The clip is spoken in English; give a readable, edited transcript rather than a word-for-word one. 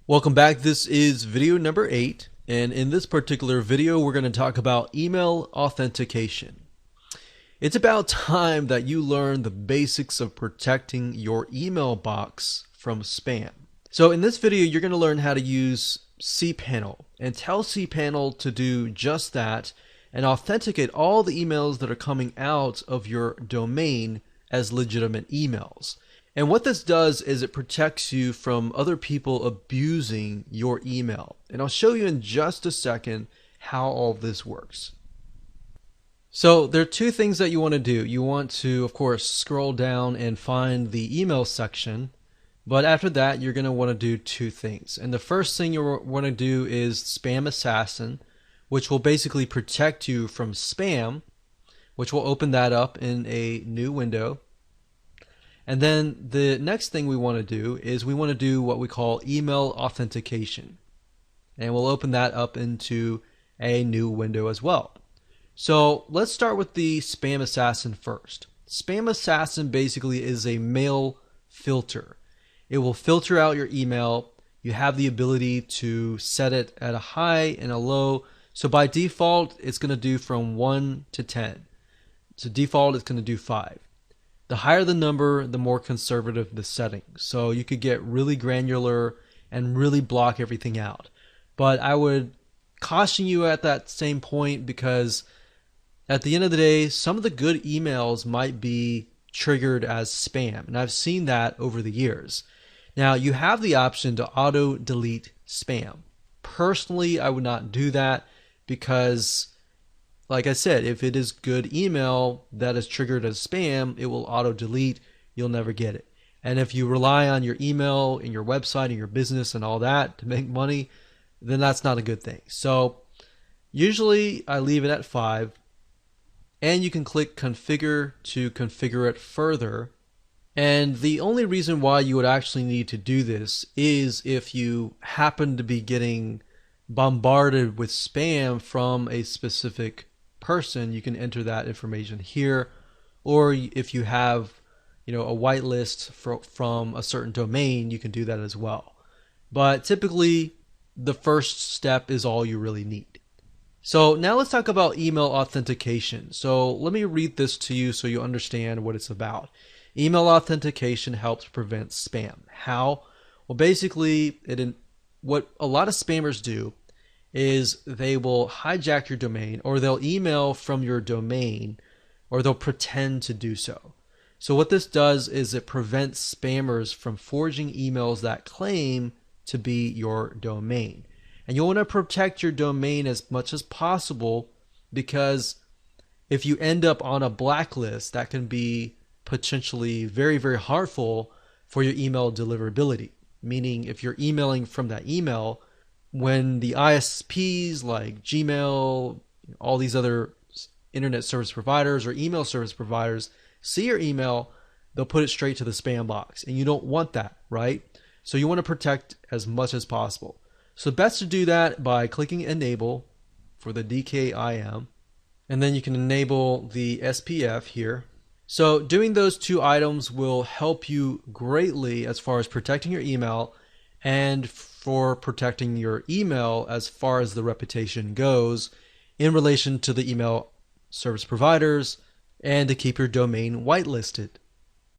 Welcome back. This is video number 8, and in this particular video we're going to talk about email authentication. It's about time that you learn the basics of protecting your email box from spam. So in this video you're going to learn how to use cPanel and tell cPanel to do just that and authenticate all the emails that are coming out of your domain as legitimate emails. And what this does is it protects you from other people abusing your email. And I'll show you in just a second how all this works. So there are two things that you want to do. You want to, of course, scroll down and find the email section. But after that, you're going to want to do two things. And the first thing you want to do is Spam Assassin, which will basically protect you from spam, which will open that up in a new window. And then the next thing we want to do is we want to do what we call email authentication. And we'll open that up into a new window as well. So let's start with the Spam Assassin first. Spam Assassin basically is a mail filter. It will filter out your email. You have the ability to set it at a high and a low. So by default, it's going to do from 1 to 10. So default, it's going to do 5. The higher the number, the more conservative the setting. So you could get really granular and really block everything out. But I would caution you at that same point because at the end of the day, some of the good emails might be triggered as spam. And I've seen that over the years. Now you have the option to auto delete spam. Personally, I would not do that because like I said, if it is good email that is triggered as spam, it will auto delete. You'll never get it. And if you rely on your email and your website and your business and all that to make money, then that's not a good thing. So usually I leave it at 5, and you can click configure to configure it further. And the only reason why you would actually need to do this is if you happen to be getting bombarded with spam from a specific person. You can enter that information here, or if you have a whitelist from a certain domain, you can do that as well. But typically the first step is all you really need. So now let's talk about email authentication. So let me read this to you so you understand what it's about. Email authentication helps prevent spam. How? Well, basically what a lot of spammers do is they will hijack your domain, or they'll email from your domain, or they'll pretend to do so. So what this does is it prevents spammers from forging emails that claim to be your domain. And you want to protect your domain as much as possible, because if you end up on a blacklist, that can be potentially very, very harmful for your email deliverability. Meaning if you're emailing from that email, when the ISPs like Gmail, all these other internet service providers or email service providers see your email, they'll put it straight to the spam box. And you don't want that, right? So you want to protect as much as possible. So best to do that by clicking enable for the DKIM. And then you can enable the SPF here. So doing those two items will help you greatly as far as protecting your email and for protecting your email as far as the reputation goes in relation to the email service providers, and to keep your domain whitelisted.